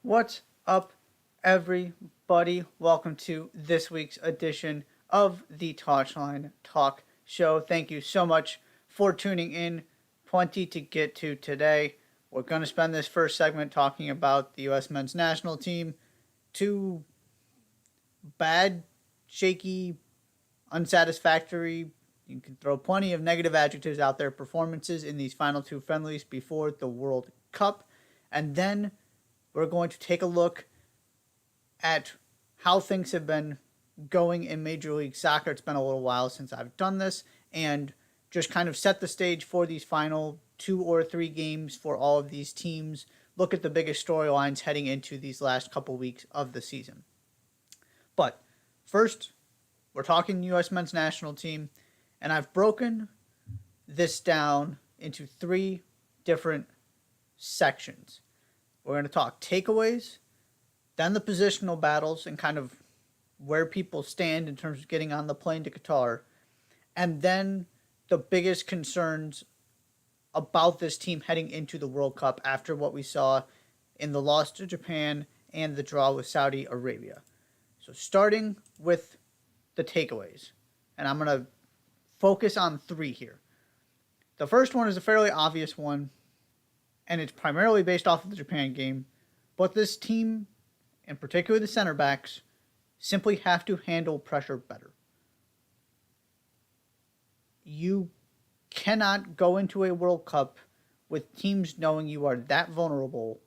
What's up, everybody? Welcome to this week's edition of the Touchline Talk Show. Thank you so much for tuning in. Plenty to get to today. We're going to spend this first segment talking about the U.S. men's national team. Two bad, shaky, unsatisfactory, you can throw plenty of negative adjectives out there, performances in these final two friendlies before the World Cup. And then we're going to take a look at how things have been going in Major League Soccer. It's been a little while since I've done this, and just kind of set the stage for these final 2 or 3 games for all of these teams. Look at the biggest storylines heading into these last couple weeks of the season. But first, we're talking U.S. men's national team, and I've broken this down into 3 different sections. We're going to talk takeaways, then the positional battles and kind of where people stand in terms of getting on the plane to Qatar, and then the biggest concerns about this team heading into the World Cup after what we saw in the loss to Japan and the draw with Saudi Arabia. So starting with the takeaways, and I'm going to focus on 3 here. The first one is a fairly obvious one, and it's primarily based off of the Japan game, but this team, and particularly the center backs, simply have to handle pressure better. You cannot go into a World Cup with teams knowing you are that vulnerable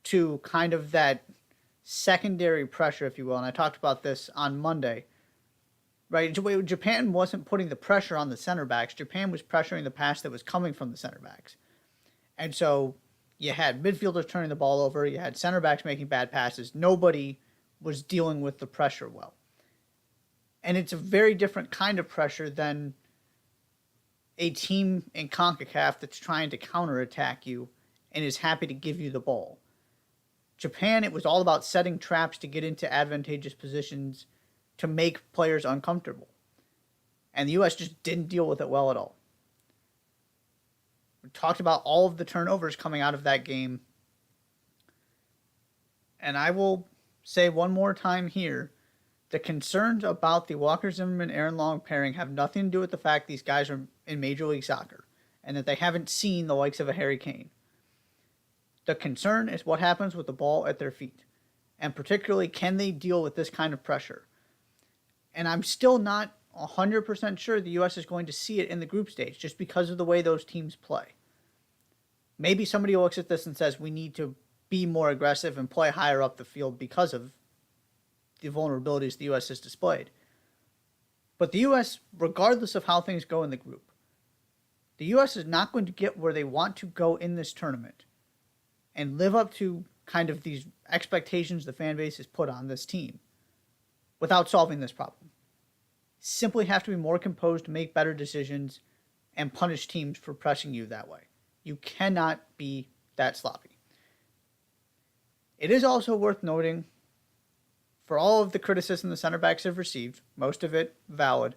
to kind of that secondary pressure, if you will. And I talked about this on Monday. Right? Japan wasn't putting the pressure on the center backs. Japan was pressuring the pass that was coming from the center backs. And so you had midfielders turning the ball over. You had center backs making bad passes. Nobody was dealing with the pressure well. And it's a very different kind of pressure than a team in CONCACAF that's trying to counterattack you and is happy to give you the ball. Japan, it was all about setting traps to get into advantageous positions to make players uncomfortable. And the U.S. just didn't deal with it well at all. We talked about all of the turnovers coming out of that game. And I will say one more time here, the concerns about the Walker Zimmerman-Aaron Long pairing have nothing to do with the fact these guys are in Major League Soccer and that they haven't seen the likes of a Harry Kane. The concern is what happens with the ball at their feet. And particularly, can they deal with this kind of pressure? And I'm still not 100% sure the U.S. is going to see it in the group stage just because of the way those teams play. Maybe somebody looks at this and says we need to be more aggressive and play higher up the field because of the vulnerabilities the U.S. has displayed. But the U.S., regardless of how things go in the group, the U.S. is not going to get where they want to go in this tournament and live up to kind of these expectations the fan base has put on this team without solving this problem. Simply have to be more composed to make better decisions and punish teams for pressing you that way. You cannot be that sloppy. It is also worth noting, for all of the criticism the center backs have received, most of it valid,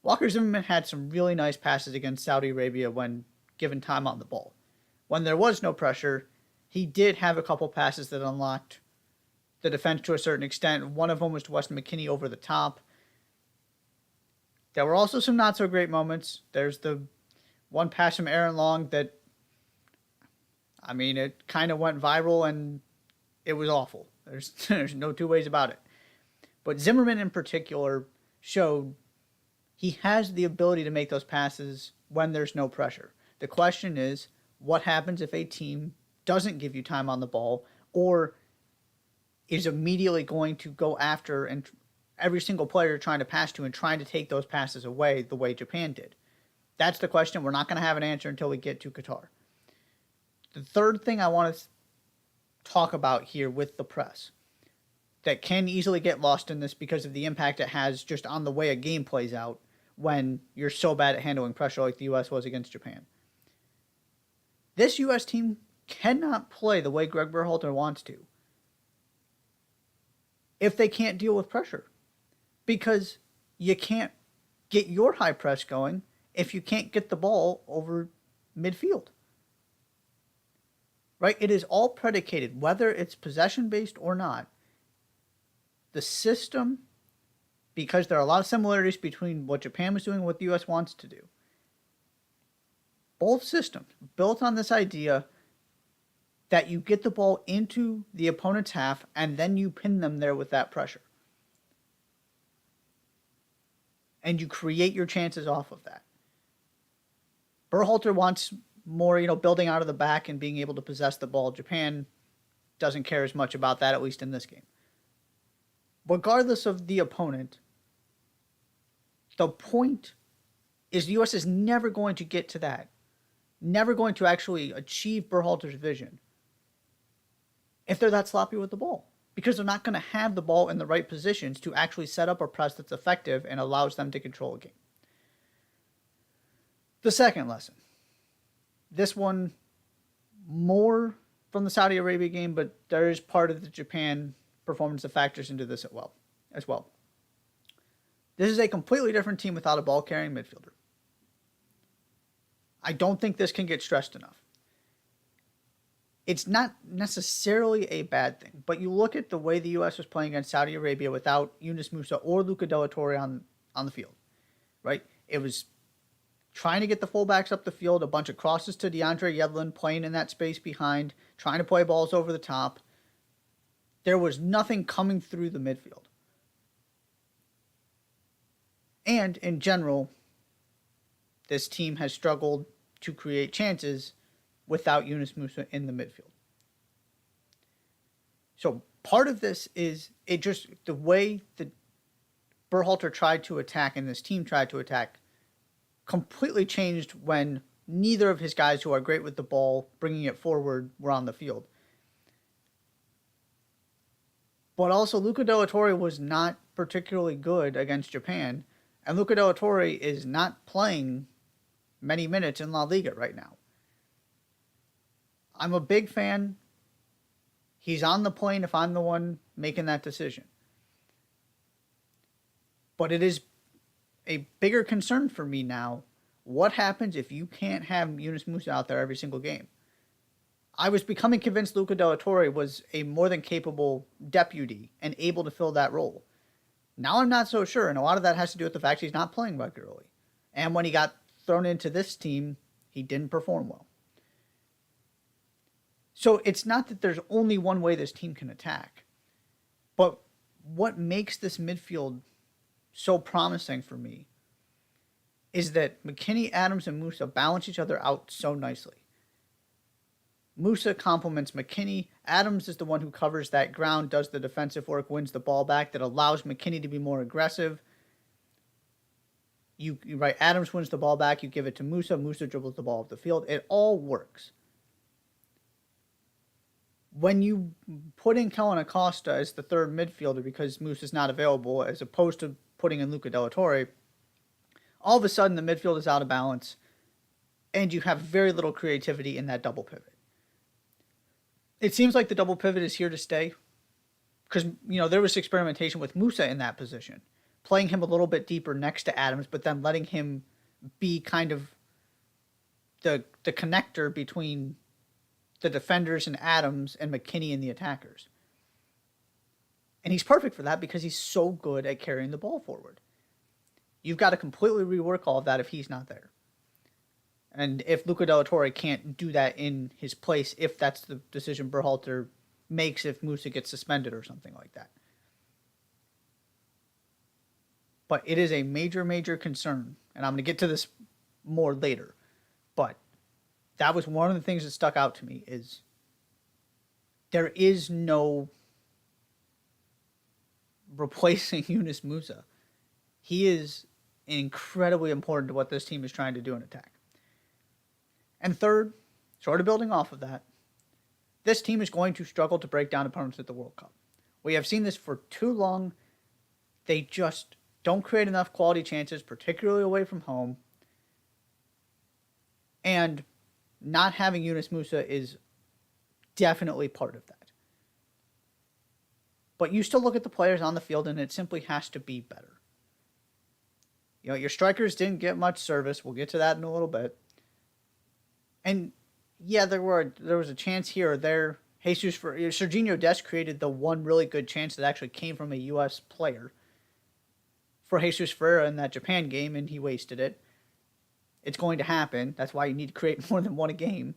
Walker Zimmerman had some really nice passes against Saudi Arabia when given time on the ball. When there was no pressure, he did have a couple passes that unlocked the defense to a certain extent. One of them was to Weston McKennie over the top. There were also some not so great moments. There's the one pass from Aaron Long that, I mean, it kind of went viral and it was awful. There's no 2 ways about it. But Zimmerman in particular showed he has the ability to make those passes when there's no pressure. The question is, what happens if a team doesn't give you time on the ball or is immediately going to go after and every single player you're trying to pass to and trying to take those passes away the way Japan did? That's the question. We're not going to have an answer until we get to Qatar. The third thing I want to talk about here with the press that can easily get lost in this because of the impact it has just on the way a game plays out when you're so bad at handling pressure like the U.S. was against Japan. This U.S. team cannot play the way Greg Berhalter wants to if they can't deal with pressure. Because you can't get your high press going if you can't get the ball over midfield. right? It is all predicated, whether it's possession-based or not. The system, because there are a lot of similarities between what Japan was doing and what the U.S. wants to do. Both systems built on this idea that you get the ball into the opponent's half and then you pin them there with that pressure. And you create your chances off of that. Berhalter wants more, building out of the back and being able to possess the ball. Japan doesn't care as much about that, at least in this game. Regardless of the opponent, the point is the U.S. is never going to get to that. Never going to actually achieve Berhalter's vision if they're that sloppy with the ball. Because they're not going to have the ball in the right positions to actually set up a press that's effective and allows them to control a game. The second lesson. This one more from the Saudi Arabia game, but there is part of the Japan performance that factors into this as well. This is a completely different team without a ball-carrying midfielder. I don't think this can get stressed enough. It's not necessarily a bad thing, but you look at the way the U.S. was playing against Saudi Arabia without Yunus Musa or Luca Della Torre on the field, right? It was trying to get the fullbacks up the field, a bunch of crosses to DeAndre Yedlin playing in that space behind, trying to play balls over the top. There was nothing coming through the midfield. And in general, this team has struggled to create chances without Yunus Musa in the midfield. So part of this is the way that Berhalter tried to attack and this team tried to attack completely changed when neither of his guys who are great with the ball, bringing it forward, were on the field. But also, Luca Della Torre was not particularly good against Japan, and Luca Della Torre is not playing many minutes in La Liga right now. I'm a big fan. He's on the plane if I'm the one making that decision. But it is a bigger concern for me now. What happens if you can't have Yunus Musa out there every single game? I was becoming convinced Luca Della Torre was a more than capable deputy and able to fill that role. Now I'm not so sure, and a lot of that has to do with the fact he's not playing regularly. And when he got thrown into this team, he didn't perform well. So it's not that there's only one way this team can attack. But what makes this midfield so promising for me is that McKennie, Adams, and Musa balance each other out so nicely. Musa complements McKennie. Adams is the one who covers that ground, does the defensive work, wins the ball back, that allows McKennie to be more aggressive. You right, Adams wins the ball back, you give it to Musa, Musa dribbles the ball up the field. It all works. When you put in Kellen Acosta as the third midfielder because Musa's not available, as opposed to putting in Luca Della Torre, all of a sudden the midfield is out of balance, and you have very little creativity in that double pivot. It seems like the double pivot is here to stay, because there was experimentation with Musa in that position, playing him a little bit deeper next to Adams, but then letting him be kind of the connector between the defenders and Adams and McKennie and the attackers. And he's perfect for that because he's so good at carrying the ball forward. You've got to completely rework all of that if he's not there. And if Luca Della Torre can't do that in his place, if that's the decision Berhalter makes if Musa gets suspended or something like that. But it is a major, major concern. And I'm going to get to this more later. But that was one of the things that stuck out to me is there is no replacing Yunus Musa. He is incredibly important to what this team is trying to do in attack. And third, sort of building off of that, this team is going to struggle to break down opponents at the World Cup. We have seen this for too long. They just don't create enough quality chances, particularly away from home. And not having Yunus Musa is definitely part of that. But you still look at the players on the field and it simply has to be better. Your strikers didn't get much service. We'll get to that in a little bit. And Yeah, there was a chance here or there. Serginho Dest created the one really good chance that actually came from a U.S. player for Jesus Ferreira in that Japan game, and he wasted it. It's going to happen. That's why you need to create more than one a game.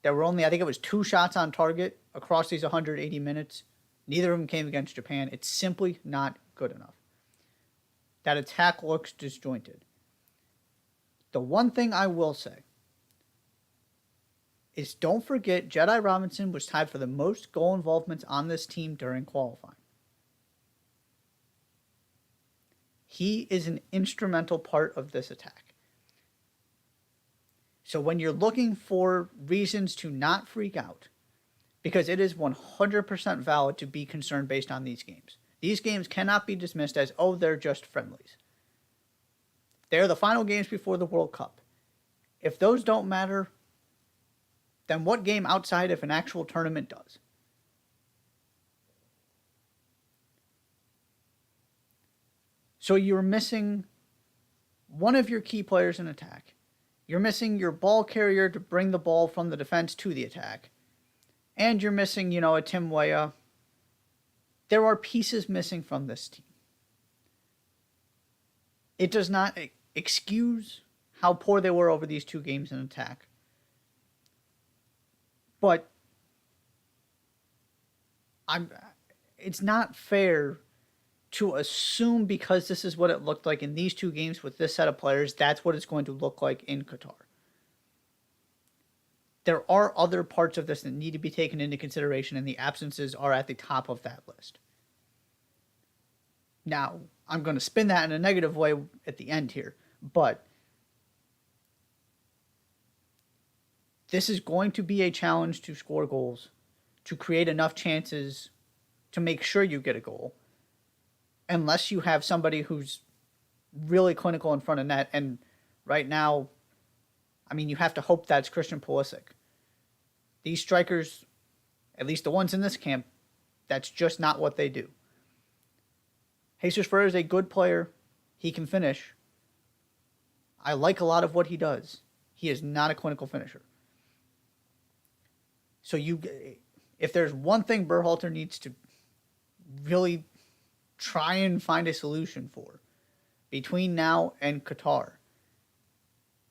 There were only, I think it was 2 shots on target across these 180 minutes. Neither of them came against Japan. It's simply not good enough. That attack looks disjointed. The one thing I will say is don't forget Jedi Robinson was tied for the most goal involvements on this team during qualifying. He is an instrumental part of this attack. So when you're looking for reasons to not freak out, because it is 100% valid to be concerned based on these games. These games cannot be dismissed as, oh, they're just friendlies. They're the final games before the World Cup. If those don't matter, then what game outside of an actual tournament does? So you're missing one of your key players in attack. You're missing your ball carrier to bring the ball from the defense to the attack. And you're missing, a Tim Weah. There are pieces missing from this team. It does not excuse how poor they were over these 2 games in attack. But it's not fair to assume because this is what it looked like in these 2 games with this set of players, that's what it's going to look like in Qatar. There are other parts of this that need to be taken into consideration, and the absences are at the top of that list. Now, I'm going to spin that in a negative way at the end here, but this is going to be a challenge to score goals, to create enough chances to make sure you get a goal, unless you have somebody who's really clinical in front of net. And right now, you have to hope that's Christian Pulisic. These strikers, at least the ones in this camp, that's just not what they do. Jesus Ferreira is a good player. He can finish. I like a lot of what he does. He is not a clinical finisher. So if there's one thing Berhalter needs to really try and find a solution for between now and Qatar,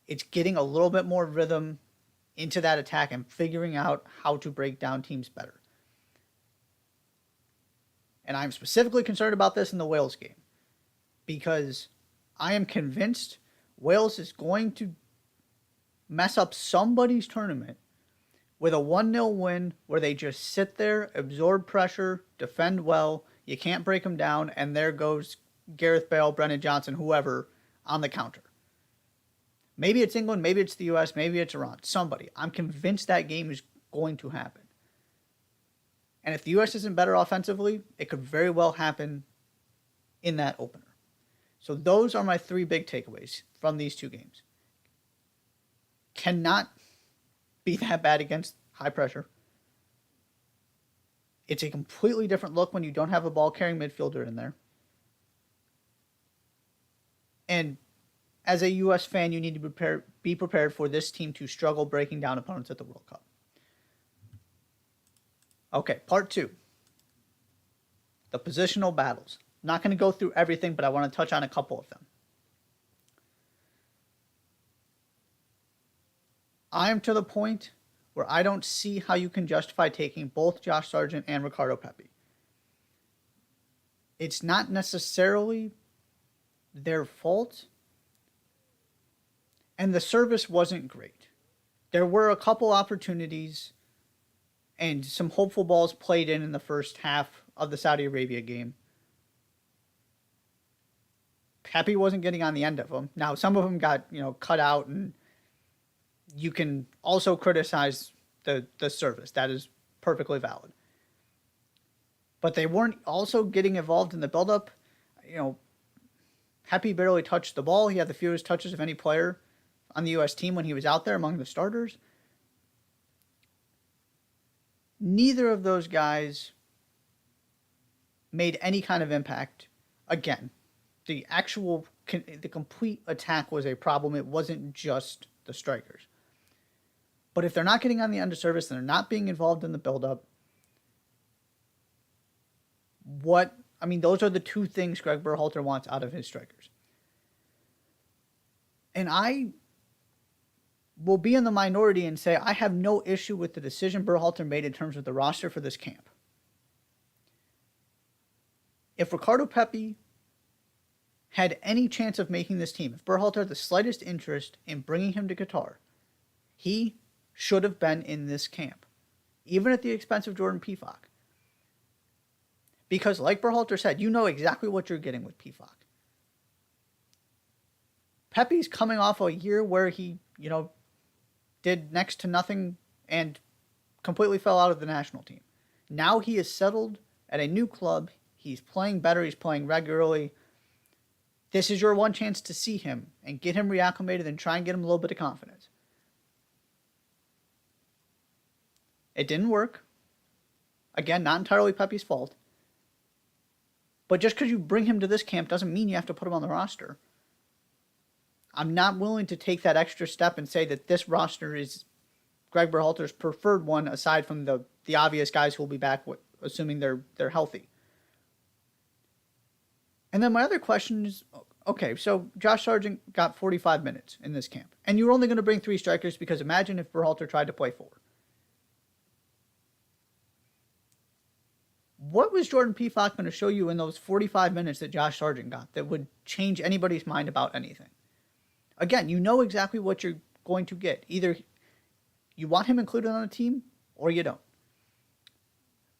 it's getting a little bit more rhythm into that attack and figuring out how to break down teams better. And I'm specifically concerned about this in the Wales game because I am convinced Wales is going to mess up somebody's tournament with a 1-0 win where they just sit there, absorb pressure, defend well, you can't break them down, and there goes Gareth Bale, Brennan Johnson, whoever, on the counter. Maybe it's England, maybe it's the U.S., maybe it's Iran. Somebody. I'm convinced that game is going to happen. And if the U.S. isn't better offensively, it could very well happen in that opener. So those are my 3 big takeaways from these 2 games. Cannot be that bad against high pressure. It's a completely different look when you don't have a ball-carrying midfielder in there. And as a U.S. fan, you need to be prepared for this team to struggle breaking down opponents at the World Cup. Okay, part 2. The positional battles. I'm not going to go through everything, but I want to touch on a couple of them. I am to the point where I don't see how you can justify taking both Josh Sargent and Ricardo Pepi. It's not necessarily their fault, and the service wasn't great. There were a couple opportunities and some hopeful balls played in the first half of the Saudi Arabia game. Pepi wasn't getting on the end of them. Now, some of them got, cut out, and you can also criticize the service. That is perfectly valid. But they weren't also getting involved in the buildup. Pepi barely touched the ball. He had the fewest touches of any player on the U.S. team when he was out there among the starters. Neither of those guys made any kind of impact. Again, the complete attack was a problem. It wasn't just the strikers. But if they're not getting on the end of service and they're not being involved in the build-up, those are the two things Greg Berhalter wants out of his strikers. And I will be in the minority and say I have no issue with the decision Berhalter made in terms of the roster for this camp. If Ricardo Pepi had any chance of making this team, if Berhalter had the slightest interest in bringing him to Qatar, he should have been in this camp, even at the expense of Jordan Pefok. Because like Berhalter said, you know exactly what you're getting with Pefok. Pepe's coming off a year where he, did next to nothing and completely fell out of the national team. Now he is settled at a new club. He's playing better. He's playing regularly. This is your one chance to see him and get him reacclimated and try and get him a little bit of confidence. It didn't work. Again, not entirely Pepe's fault. But just because you bring him to this camp doesn't mean you have to put him on the roster. I'm not willing to take that extra step and say that this roster is Greg Berhalter's preferred one, aside from the obvious guys who will be back, assuming they're healthy. And then my other question is, okay, so Josh Sargent got 45 minutes in this camp, and you're only going to bring 3 strikers because imagine if Berhalter tried to play 4. What was Jordan Pefok going to show you in those 45 minutes that Josh Sargent got that would change anybody's mind about anything? Again, you know exactly what you're going to get. Either you want him included on a team or you don't.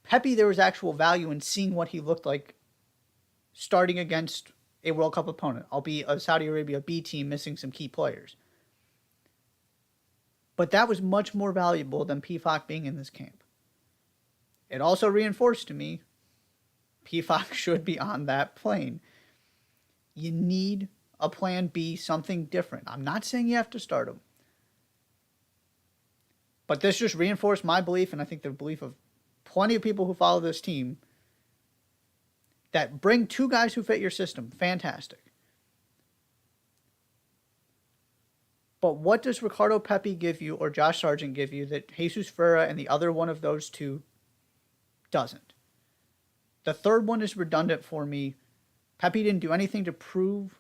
Pepi, there was actual value in seeing what he looked like starting against a World Cup opponent, albeit a Saudi Arabia B team missing some key players. But that was much more valuable than Pefok being in this camp. It also reinforced to me, Pefok should be on that plane. You need a plan B, something different. I'm not saying you have to start him. But this just reinforced my belief, and I think the belief of plenty of people who follow this team, that bring 2 guys who fit your system. Fantastic. But what does Ricardo Pepi give you or Josh Sargent give you that Jesus Ferreira and the other one of those 2 doesn't? The third one is redundant for me. Pepi didn't do anything to prove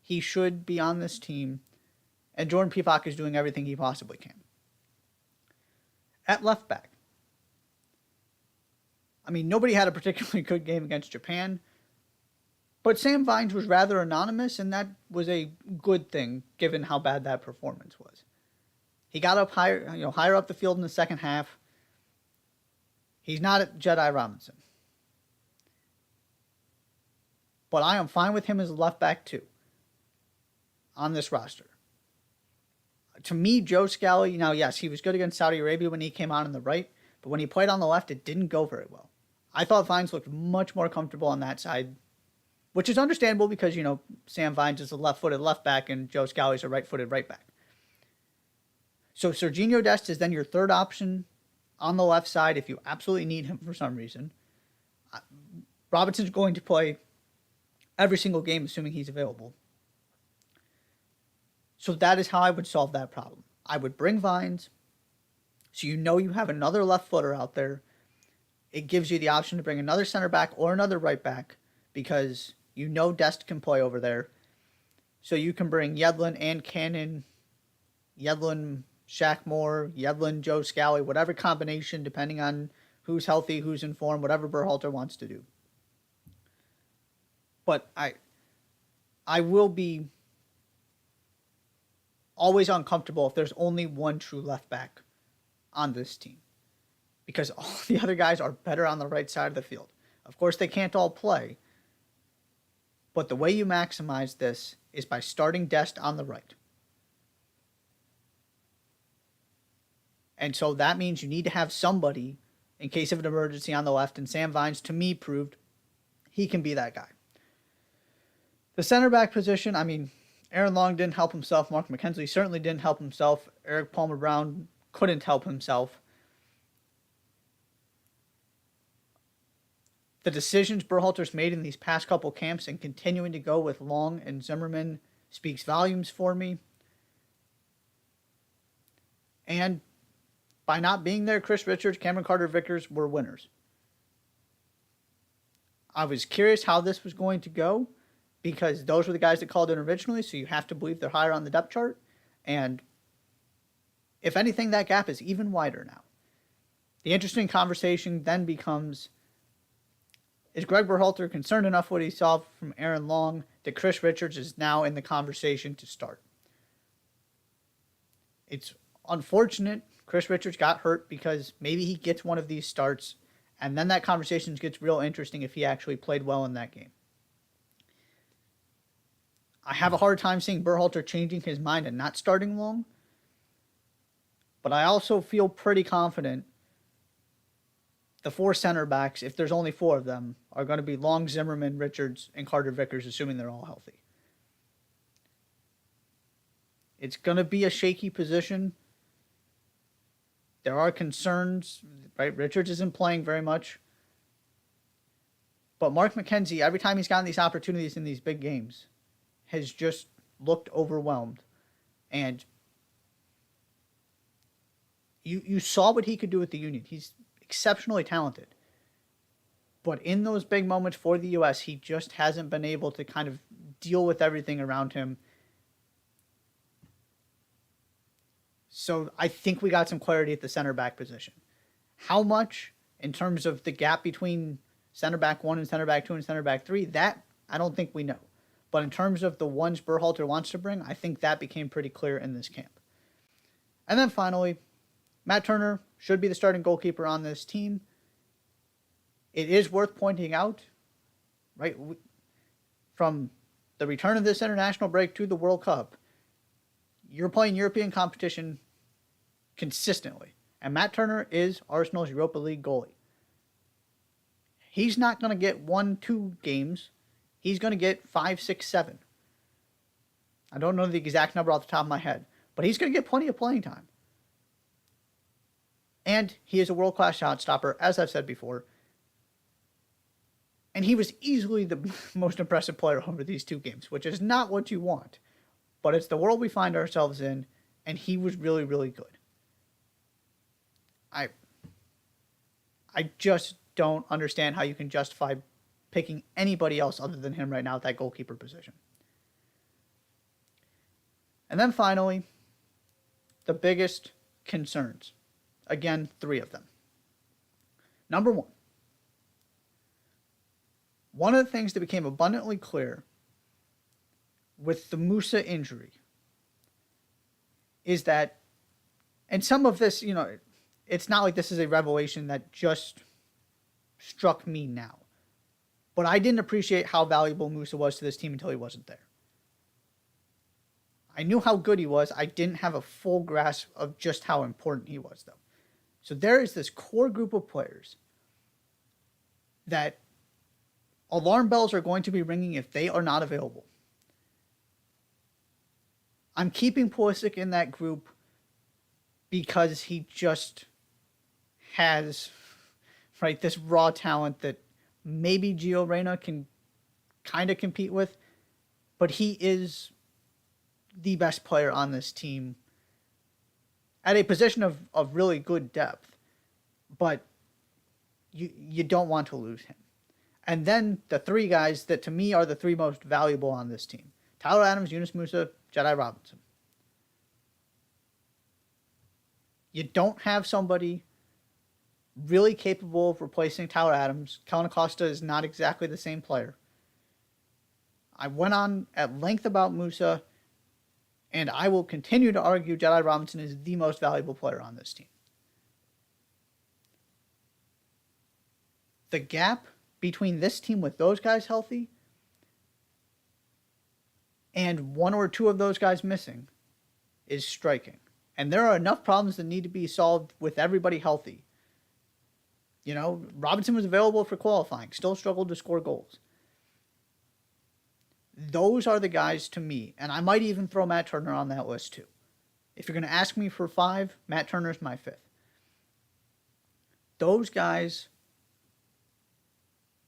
he should be on this team, and Jordan Pefok is doing everything he possibly can. At left back, nobody had a particularly good game against Japan, but Sam Vines was rather anonymous, and that was a good thing given how bad that performance was. He got up higher up the field in the second half. He's not Jedi Robinson. But I am fine with him as a left back too on this roster. To me, Joe Scally, yes, he was good against Saudi Arabia when he came on the right, but when he played on the left, it didn't go very well. I thought Vines looked much more comfortable on that side, which is understandable because, Sam Vines is a left-footed left back and Joe Scally is a right-footed right back. So Serginho Dest is then your third option on the left side if you absolutely need him for some reason. Robinson's going to play every single game, assuming he's available. So that is how I would solve that problem. I would bring Vines, so you have another left footer out there. It gives you the option to bring another center back or another right back because Dest can play over there. So you can bring Yedlin and Cannon, Yedlin, Shaq Moore, Yedlin, Joe Scally, whatever combination, depending on who's healthy, who's in form, whatever Berhalter wants to do. But I will be always uncomfortable if there's only one true left back on this team, because all the other guys are better on the right side of the field. Of course, they can't all play, but the way you maximize this is by starting Dest on the right. And so that means you need to have somebody in case of an emergency on the left, and Sam Vines, to me, proved he can be that guy. The center back position, Aaron Long didn't help himself. Mark McKenzie certainly didn't help himself. Eric Palmer-Brown couldn't help himself. The decisions Berhalter's made in these past couple camps and continuing to go with Long and Zimmerman speaks volumes for me. And by not being there, Chris Richards, Cameron Carter-Vickers were winners. I was curious how this was going to go because those were the guys that called in originally, so you have to believe they're higher on the depth chart. And if anything, that gap is even wider now. The interesting conversation then becomes, is Greg Berhalter concerned enough what he saw from Aaron Long that Chris Richards is now in the conversation to start? It's unfortunate Chris Richards got hurt because maybe he gets one of these starts, and then that conversation gets real interesting if he actually played well in that game. I have a hard time seeing Berhalter changing his mind and not starting Long, but I also feel pretty confident the four center backs, if there's only four of them, are going to be Long, Zimmerman, Richards, and Carter-Vickers, assuming they're all healthy. It's going to be a shaky position. There are concerns, right? Richards isn't playing very much. But Mark McKenzie, every time he's gotten these opportunities in these big games, has just looked overwhelmed. And you saw what he could do with the Union. He's exceptionally talented. But in those big moments for the U.S., he just hasn't been able to kind of deal with everything around him. So I think we got some clarity at the center back position. How much in terms of the gap between center back 1 and center back 2 and center back 3, that I don't think we know. But in terms of the ones Berhalter wants to bring, I think that became pretty clear in this camp. And then finally, Matt Turner should be the starting goalkeeper on this team. It is worth pointing out, right, from the return of this international break to the World Cup, you're playing European competition consistently. And Matt Turner is Arsenal's Europa League goalie. He's not going to get 1-2 games. He's going to get 5, 6, 7. I don't know the exact number off the top of my head, but he's going to get plenty of playing time. And he is a world-class shot stopper, as I've said before. And he was easily the most impressive player over these 2 games, which is not what you want. But it's the world we find ourselves in, and he was really, really good. I just don't understand how you can justify picking anybody else other than him right now at that goalkeeper position. And then finally, the biggest concerns. Again, 3 of them. Number 1. One of the things that became abundantly clear with the Musa injury is that, and some of this, it's not like this is a revelation that just struck me now, but I didn't appreciate how valuable Musa was to this team until he wasn't there. I knew how good he was. I didn't have a full grasp of just how important he was, though. So there is this core group of players that alarm bells are going to be ringing if they are not available. I'm keeping Pulisic in that group because he just has, right, this raw talent that maybe Gio Reyna can kind of compete with, but he is the best player on this team at a position of really good depth, but you don't want to lose him. And then the 3 guys that to me are the 3 most valuable on this team: Tyler Adams, Yunus Musa, Jedi Robinson. You don't have somebody really capable of replacing Tyler Adams. Kellen Acosta is not exactly the same player. I went on at length about Musa, and I will continue to argue Jedi Robinson is the most valuable player on this team. The gap between this team with those guys healthy and 1 or 2 of those guys missing is striking. And there are enough problems that need to be solved with everybody healthy. Robinson was available for qualifying, still struggled to score goals. Those are the guys to me, and I might even throw Matt Turner on that list too. If you're going to ask me for 5, Matt Turner's my 5th. Those guys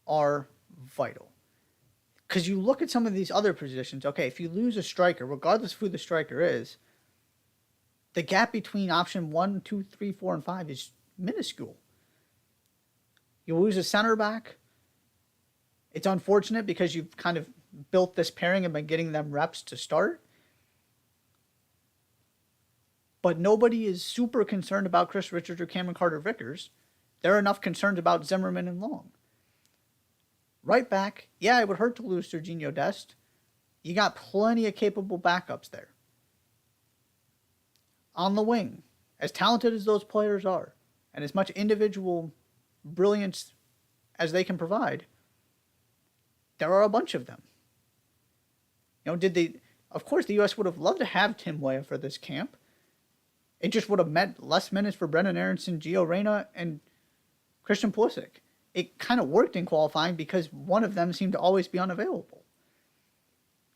are vital. Because you look at some of these other positions, okay, if you lose a striker, regardless of who the striker is, The gap between option 1, 2, 3, 4, and 5 is minuscule. You lose a center back. It's unfortunate because you've kind of built this pairing and been getting them reps to start. But nobody is super concerned about Chris Richards or Cameron Carter-Vickers. There are enough concerns about Zimmerman and Long. Right back, yeah, it would hurt to lose Serginho Dest. You got plenty of capable backups there. On the wing, as talented as those players are, and as much individual brilliance as they can provide, there are a bunch of them. Of course, the U.S. would have loved to have Tim Weah for this camp. It just would have meant less minutes for Brendan Aronson, Gio Reyna, and Christian Pulisic. It kind of worked in qualifying because one of them seemed to always be unavailable.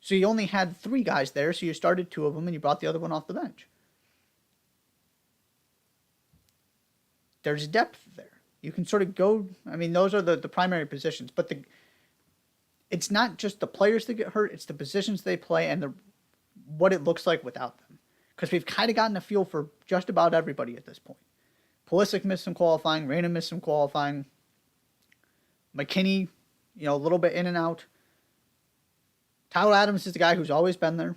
So you only had 3 guys there, so you started 2 of them and you brought the other one off the bench. There's depth there. You can sort of go, those are the primary positions, but it's not just the players that get hurt, it's the positions they play and what it looks like without them. Because we've kind of gotten a feel for just about everybody at this point. Pulisic missed some qualifying, Reyna missed some qualifying, McKinney, a little bit in and out. Tyler Adams is the guy who's always been there.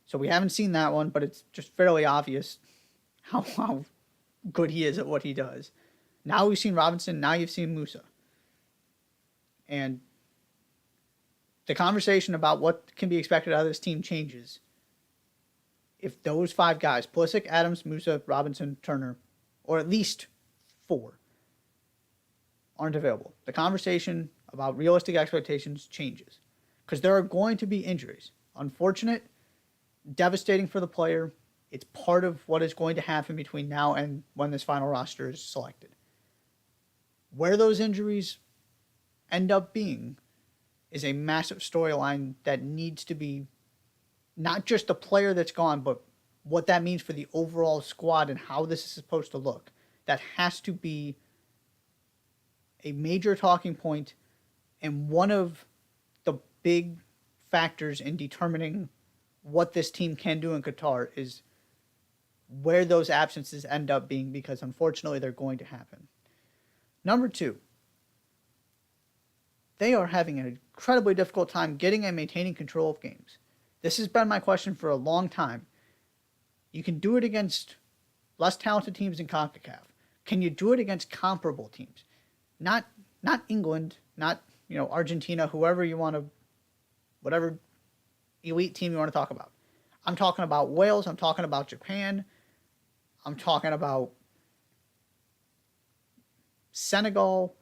So we haven't seen that one, but it's just fairly obvious how good he is at what he does. Now we've seen Robinson, now you've seen Musa. And the conversation about what can be expected out of this team changes if those 5 guys, Pulisic, Adams, Musa, Robinson, Turner, or at least 4, aren't available. The conversation about realistic expectations changes because there are going to be injuries. Unfortunate, devastating for the player. It's part of what is going to happen between now and when this final roster is selected. Where those injuries end up being is a massive storyline that needs to be not just the player that's gone, but what that means for the overall squad and how this is supposed to look. That has to be a major talking point and one of the big factors in determining what this team can do in Qatar is where those absences end up being, because unfortunately they're going to happen. Number 2, they are having an incredibly difficult time getting and maintaining control of games. This has been my question for a long time. You can do it against less talented teams in CONCACAF. Can you do it against comparable teams? Not England, not Argentina, whoever you want to, whatever elite team you want to talk about. I'm talking about Wales. I'm talking about Japan. I'm talking about Senegal.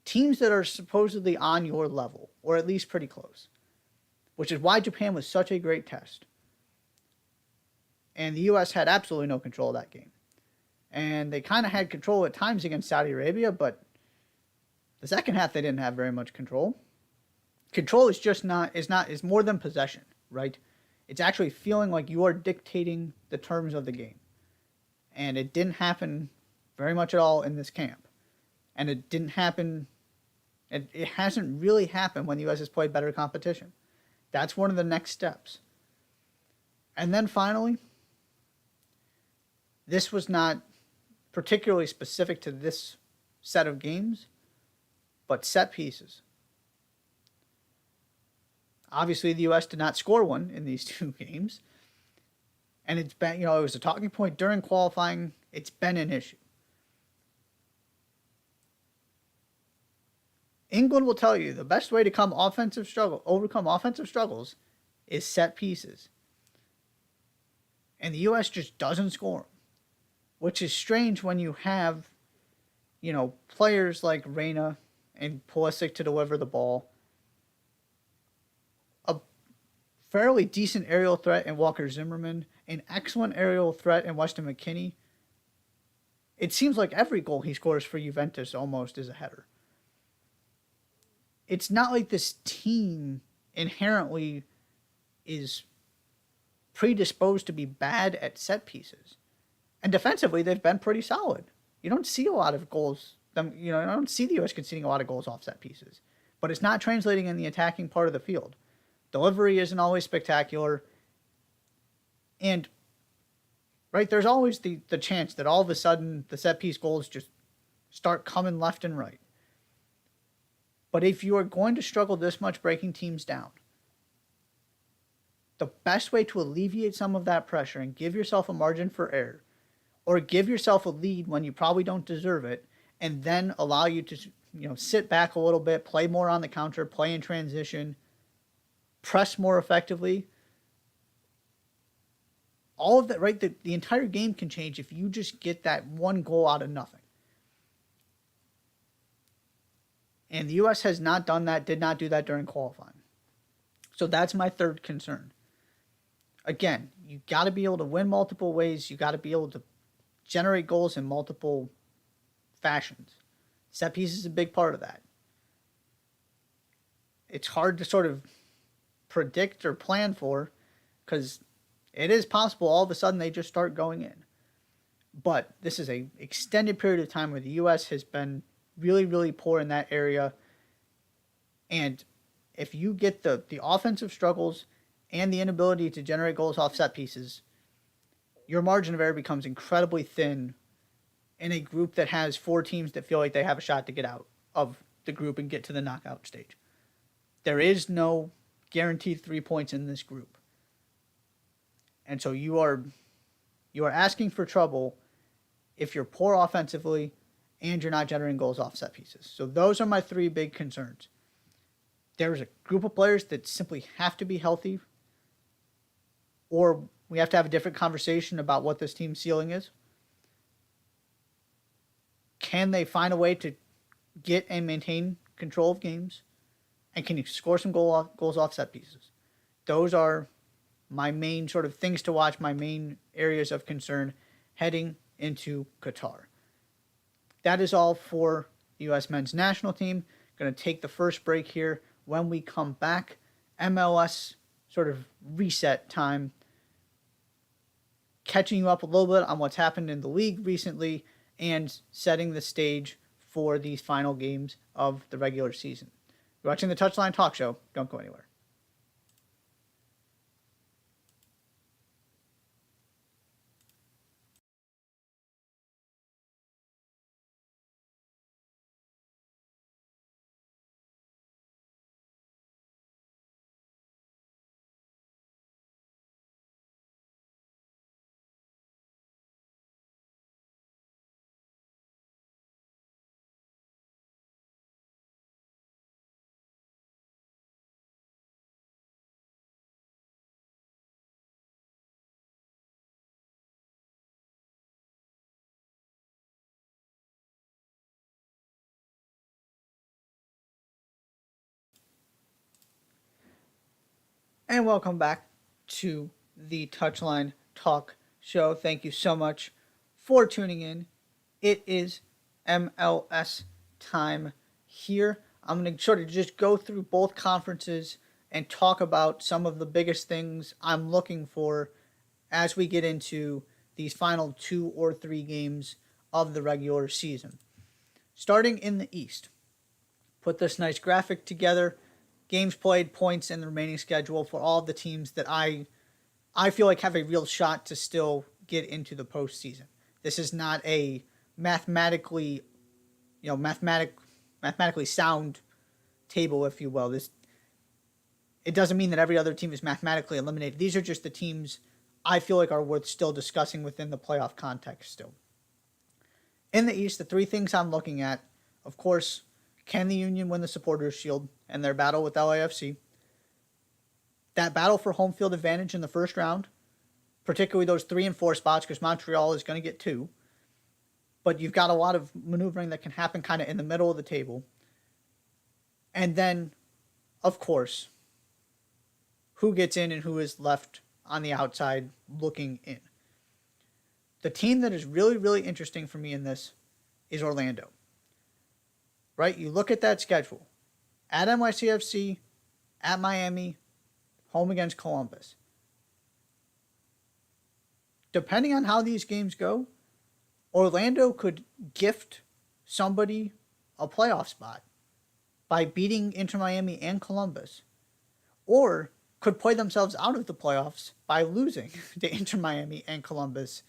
Teams that are supposedly on your level, or at least pretty close. Which is why Japan was such a great test. And the U.S. had absolutely no control of that game. And they kind of had control at times against Saudi Arabia, but the second half they didn't have very much control. Control is more than possession, right? It's actually feeling like you are dictating the terms of the game. And it didn't happen very much at all in this camp. And it hasn't really happened when the U.S. has played better competition. That's one of the next steps. And then finally, this was not particularly specific to this set of games, but set pieces. Obviously, the U.S. did not score one in these 2 games. And it's been, it was a talking point during qualifying. It's been an issue. England will tell you the best way to overcome offensive struggles is set pieces. And the U.S. just doesn't score them, which is strange when you have, players like Reyna and Pulisic to deliver the ball, a fairly decent aerial threat in Walker Zimmerman, an excellent aerial threat in Weston McKennie. It seems like every goal he scores for Juventus almost is a header. It's not like this team inherently is predisposed to be bad at set pieces. And defensively, they've been pretty solid. You don't see a lot of goals. I don't see the U.S. conceding a lot of goals off set pieces. But it's not translating in the attacking part of the field. Delivery isn't always spectacular. And right? There's always the chance that all of a sudden the set piece goals just start coming left and right. But if you are going to struggle this much breaking teams down, the best way to alleviate some of that pressure and give yourself a margin for error, or give yourself a lead when you probably don't deserve it, and then allow you to sit back a little bit, play more on the counter, play in transition, press more effectively. All of that, right? The entire game can change if you just get that one goal out of nothing. And the U.S. has not done that, did not do that during qualifying. So that's my third concern. Again, you got to be able to win multiple ways. You got to be able to generate goals in multiple fashions. Set piece is a big part of that. It's hard to sort of predict or plan for because it is possible all of a sudden they just start going in. But this is an extended period of time where the U.S. has been really, really poor in that area. And if you get the offensive struggles and the inability to generate goals off set pieces, your margin of error becomes incredibly thin in a group that has 4 teams that feel like they have a shot to get out of the group and get to the knockout stage. There is no guaranteed 3 points in this group. And so you are asking for trouble if you're poor offensively and you're not generating goals off set pieces. So those are my 3 big concerns. There's a group of players that simply have to be healthy, or we have to have a different conversation about what this team's ceiling is. Can they find a way to get and maintain control of games? And can you score some goals off set pieces? Those are my main sort of things to watch, my main areas of concern heading into Qatar. That is all for the U.S. men's national team. Going to take the first break here. When we come back, MLS sort of reset time. Catching you up a little bit on what's happened in the league recently and setting the stage for these final games of the regular season. You're watching the Touchline Talk Show. Don't go anywhere. And welcome back to the Touchline Talk Show. Thank you so much for tuning in. It is MLS time here. I'm going to sort of just go through both conferences and talk about some of the biggest things I'm looking for as we get into these final 2 or 3 games of the regular season. Starting in the East, put this nice graphic together. Games played, points, and the remaining schedule for all of the teams that I feel like have a real shot to still get into the postseason. This is not a mathematically sound table, if you will. It doesn't mean that every other team is mathematically eliminated. These are just the teams I feel like are worth still discussing within the playoff context still. In the East, the 3 things I'm looking at, of course, can the Union win the Supporters' Shield and their battle with LAFC? That battle for home field advantage in the first round, particularly those 3 and 4 spots, because Montreal is going to get 2. But you've got a lot of maneuvering that can happen kind of in the middle of the table. And then, of course, who gets in and who is left on the outside looking in. The team that is really, really interesting for me in this is Orlando. Right? You look at that schedule. At NYCFC, at Miami, home against Columbus. Depending on how these games go, Orlando could gift somebody a playoff spot by beating Inter Miami and Columbus, or could play themselves out of the playoffs by losing to Inter Miami and Columbus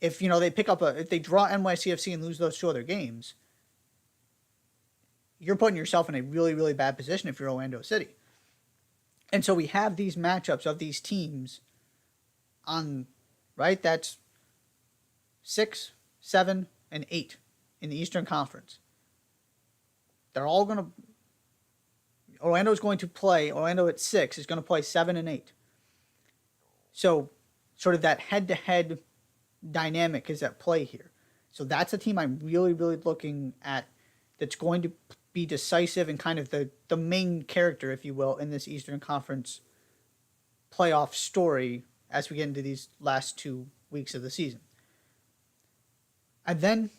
if they if they draw NYCFC and lose those 2 other games, you're putting yourself in a really, really bad position if you're Orlando City. And so we have these matchups of these teams on, right? That's 6, 7, and 8 in the Eastern Conference. They're all going to, Orlando at 6 is going to play 7 and 8. So sort of that head-to-head dynamic is at play here. So that's a team I'm really, really looking at that's going to be decisive and kind of the main character, if you will, in this Eastern Conference playoff story as we get into these last 2 weeks of the season. And then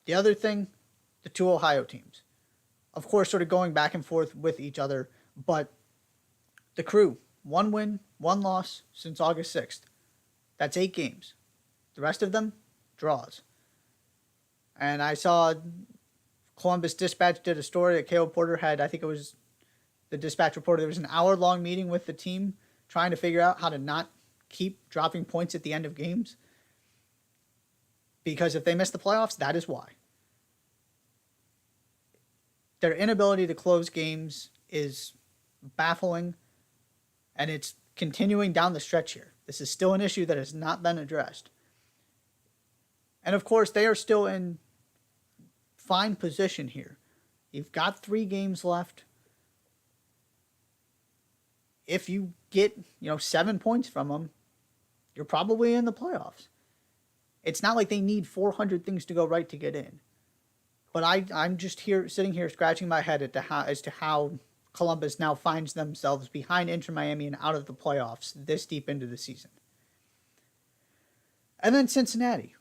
the other thing, the 2 Ohio teams. Of course, sort of going back and forth with each other, but the Crew, 1 win, 1 loss since August 6th. That's 8 games. The rest of them, draws. And I saw Columbus Dispatch did a story that Caleb Porter had. I think it was the Dispatch reporter. There was an hour-long meeting with the team trying to figure out how to not keep dropping points at the end of games. Because if they miss the playoffs, that is why. Their inability to close games is baffling, and it's continuing down the stretch here. This is still an issue that has not been addressed. And of course, they are still in fine position here. You've got 3 games left. If you get, 7 points from them, you're probably in the playoffs. It's not like they need 400 things to go right to get in. But I'm just sitting here scratching my head as to how Columbus now finds themselves behind Inter Miami and out of the playoffs this deep into the season. And then Cincinnati.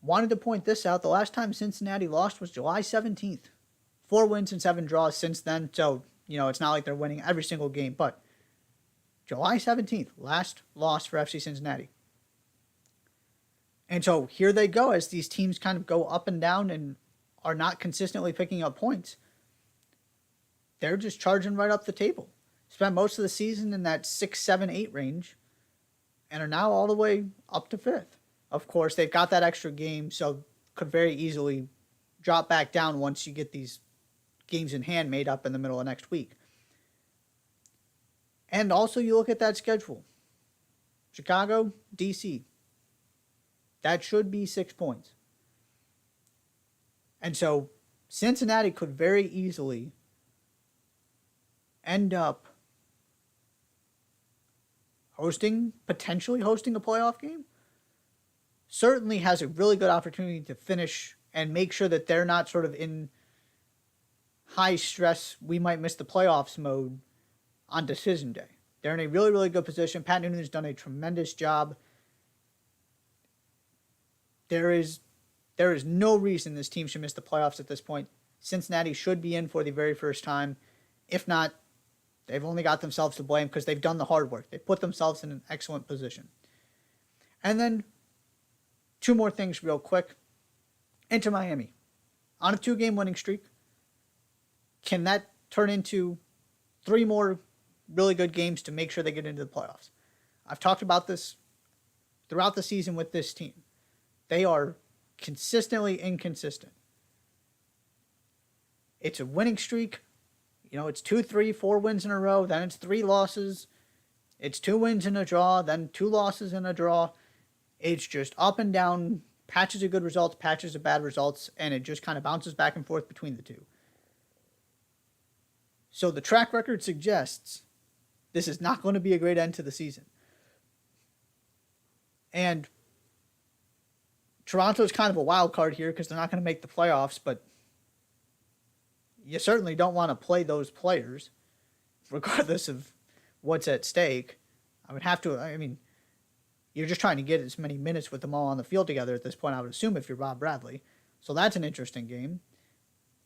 Wanted to point this out. The last time Cincinnati lost was July 17th. 4 wins and 7 draws since then. So, it's not like they're winning every single game. But July 17th, last loss for FC Cincinnati. And so here they go as these teams kind of go up and down and are not consistently picking up points. They're just charging right up the table. Spent most of the season in that 6, 7, 8 range and are now all the way up to 5th. Of course, they've got that extra game, so could very easily drop back down once you get these games in hand made up in the middle of next week. And also you look at that schedule. Chicago, DC. That should be 6 points. And so Cincinnati could very easily end up potentially hosting a playoff game. Certainly has a really good opportunity to finish and make sure that they're not sort of in high stress, we might miss the playoffs mode on decision day. They're in a really, really good position. Pat Noonan has done a tremendous job. There is no reason this team should miss the playoffs at this point. Cincinnati should be in for the very first time. If not, they've only got themselves to blame because they've done the hard work. They put themselves in an excellent position. And then 2 more things real quick. Inter Miami. On a 2-game winning streak. Can that turn into 3 more really good games to make sure they get into the playoffs? I've talked about this throughout the season with this team. They are consistently inconsistent. It's a winning streak. It's 2, 3, 4 wins in a row. Then it's 3 losses. It's 2 wins and a draw. Then 2 losses and a draw. It's just up and down, patches of good results, patches of bad results, and it just kind of bounces back and forth between the two. So the track record suggests this is not going to be a great end to the season. And Toronto's kind of a wild card here because they're not going to make the playoffs, but you certainly don't want to play those players, regardless of what's at stake. You're just trying to get as many minutes with them all on the field together at this point, I would assume, if you're Rob Bradley. So that's an interesting game.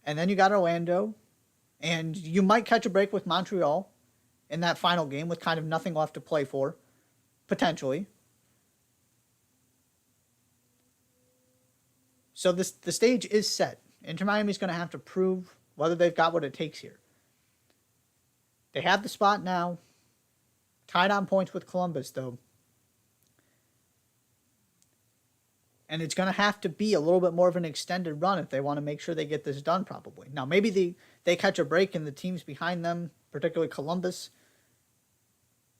And then you got Orlando, and you might catch a break with Montreal in that final game with kind of nothing left to play for, potentially. So the stage is set. Inter Miami's going to have to prove whether they've got what it takes here. They have the spot now. Tied on points with Columbus, though. And it's going to have to be a little bit more of an extended run if they want to make sure they get this done probably. Now, maybe they catch a break and the teams behind them, particularly Columbus,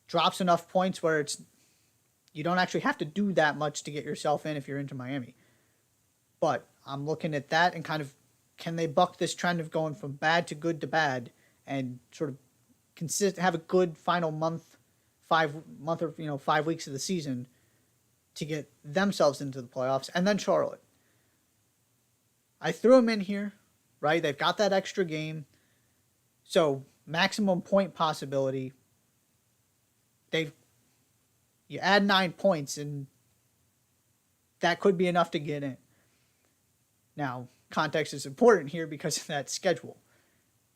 drops enough points where you don't actually have to do that much to get yourself in if you're into Miami. But I'm looking at that and kind of, can they buck this trend of going from bad to good to bad and sort of have a good final 5 weeks of the season to get themselves into the playoffs. And then Charlotte. I threw them in here, right? They've got that extra game. So maximum point possibility. You add 9 points and that could be enough to get in. Now, context is important here because of that schedule.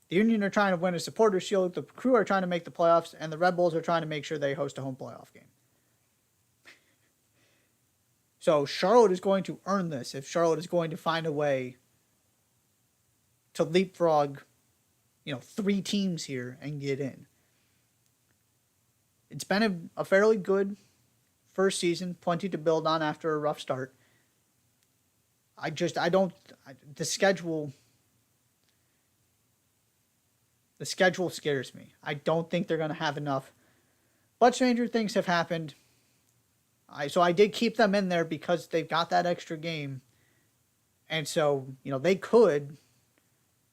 The Union are trying to win a Supporters' Shield, the Crew are trying to make the playoffs, and the Red Bulls are trying to make sure they host a home playoff game. So Charlotte is going to earn this if Charlotte is going to find a way to leapfrog, 3 teams here and get in. It's been a fairly good first season, plenty to build on after a rough start. The schedule scares me. I don't think they're going to have enough. But stranger things have happened. So I did keep them in there because they've got that extra game. And so, they could,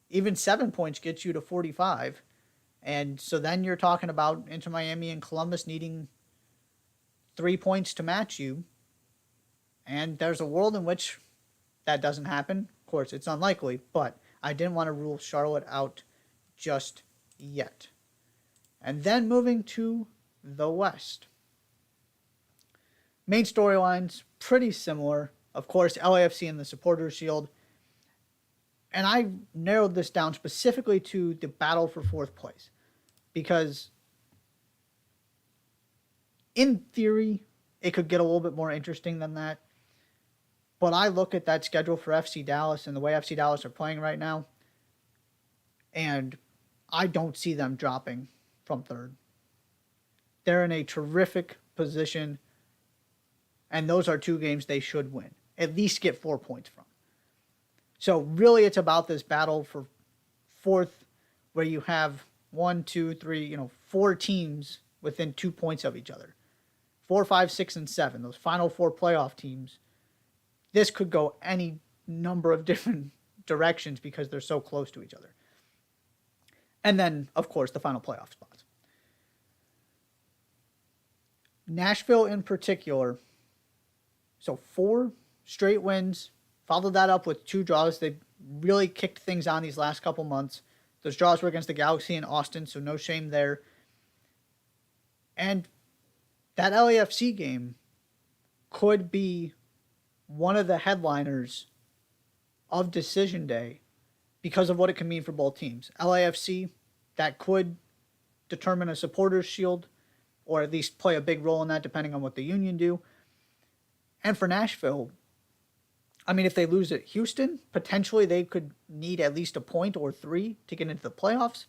even 7 points gets you to 45. And so then you're talking about Inter Miami and Columbus needing 3 points to match you. And there's a world in which that doesn't happen. Of course, it's unlikely, but I didn't want to rule Charlotte out just yet. And then moving to the West. Main storylines, pretty similar. Of course, LAFC and the Supporters' Shield. And I narrowed this down specifically to the battle for 4th place. Because in theory, it could get a little bit more interesting than that. But I look at that schedule for FC Dallas and the way FC Dallas are playing right now, and I don't see them dropping from 3rd. They're in a terrific position, and those are 2 games they should win. At least get 4 points from. So really it's about this battle for 4th, where you have 4 teams within 2 points of each other. 4, 5, 6, and 7, those final 4 playoff teams. This could go any number of different directions because they're so close to each other. And then, of course, the final playoff spots. Nashville in particular. So 4 straight wins. Followed that up with 2 draws. They really kicked things on these last couple months. Those draws were against the Galaxy and Austin, so no shame there. And that LAFC game could be one of the headliners of Decision Day because of what it can mean for both teams. LAFC, that could determine a Supporters' Shield, or at least play a big role in that depending on what the Union do. And for Nashville, if they lose at Houston, potentially they could need at least a point or 3 to get into the playoffs.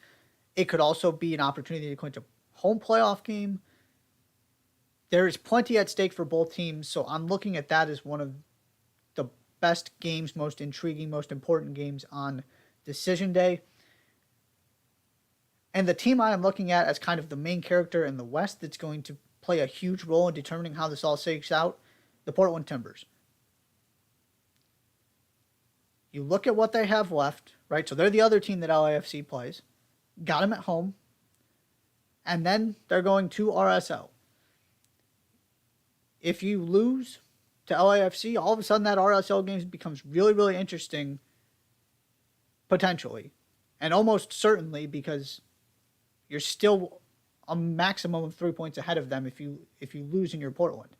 It could also be an opportunity to clinch a home playoff game. There is plenty at stake for both teams, so I'm looking at that as one of the best games, most intriguing, most important games on Decision Day. And the team I am looking at as kind of the main character in the West that's going to play a huge role in determining how this all shakes out, the Portland Timbers. You look at what they have left, right? So they're the other team that LAFC plays. Got them at home. And then they're going to RSL. If you lose to LAFC, all of a sudden that RSL game becomes really, really interesting, potentially. And almost certainly because you're still a maximum of 3 points ahead of them if you lose in your Portland.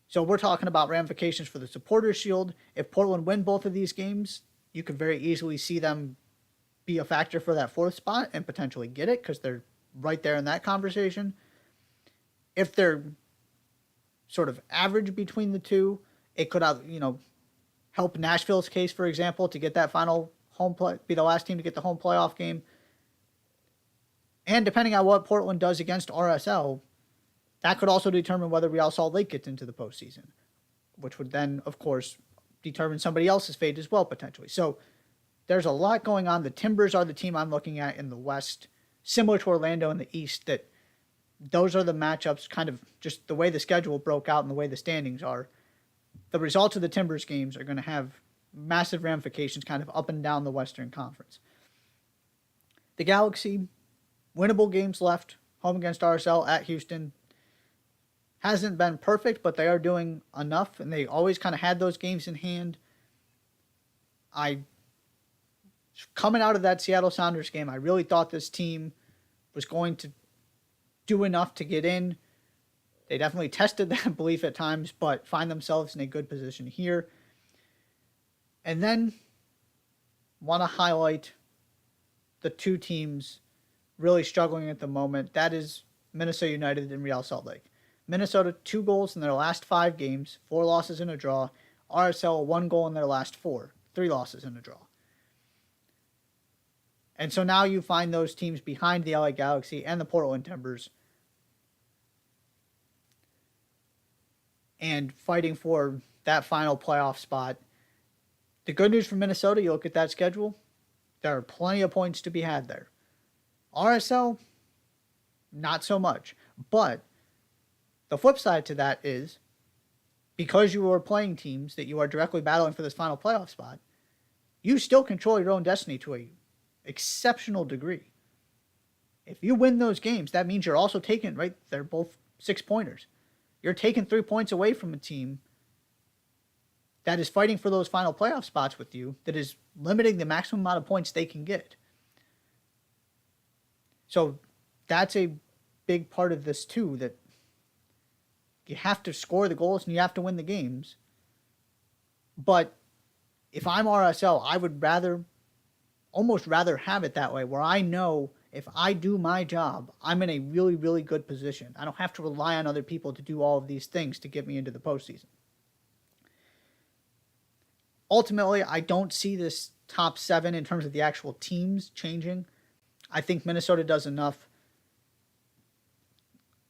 So we're talking about ramifications for the Supporters' Shield. If Portland win both of these games, you could very easily see them be a factor for that 4th spot and potentially get it because they're right there in that conversation. If they're sort of average between the two, it could help Nashville's case, for example, to get that final be the last team to get the home playoff game. And depending on what Portland does against RSL, that could also determine whether Real Salt Lake gets into the postseason. which would then, of course, determine somebody else's fate as well, potentially. So there's a lot going on. The Timbers are the team I'm looking at in the West, similar to Orlando in the East, that those are the matchups, kind of just the way the schedule broke out and the way the standings are. The results of the Timbers games are going to have massive ramifications kind of up and down the Western Conference. The Galaxy, winnable games left, home against RSL, at Houston. Hasn't been perfect, but they are doing enough, and they always kind of had those games in hand. Coming out of that Seattle Sounders game, I really thought this team was going to do enough to get in. They definitely tested that belief at times, but find themselves in a good position here. And then want to highlight the two teams really struggling at the moment. That is Minnesota United and Real Salt Lake. Minnesota, 2 goals in their last 5 games, 4 losses and a draw. RSL, 1 goal in their last 4, 3 losses and a draw. And so now you find those teams behind the LA Galaxy and the Portland Timbers and fighting for that final playoff spot. The good news for Minnesota, you look at that schedule, there are plenty of points to be had there. RSL, not so much. But the flip side to that is, because you are playing teams that you are directly battling for this final playoff spot, you still control your own destiny to a exceptional degree. If you win those games, that means you're also taking, right, they're both 6-pointers. You're taking 3 points away from a team that is fighting for those final playoff spots with you, that is limiting the maximum amount of points they can get. So that's a big part of this too, that you have to score the goals and you have to win the games. But if I'm RSL, I would almost rather have it that way, where I know if I do my job, I'm in a really, really good position. I don't have to rely on other people to do all of these things to get me into the postseason. Ultimately, I don't see this top 7 in terms of the actual teams changing. I think Minnesota does enough.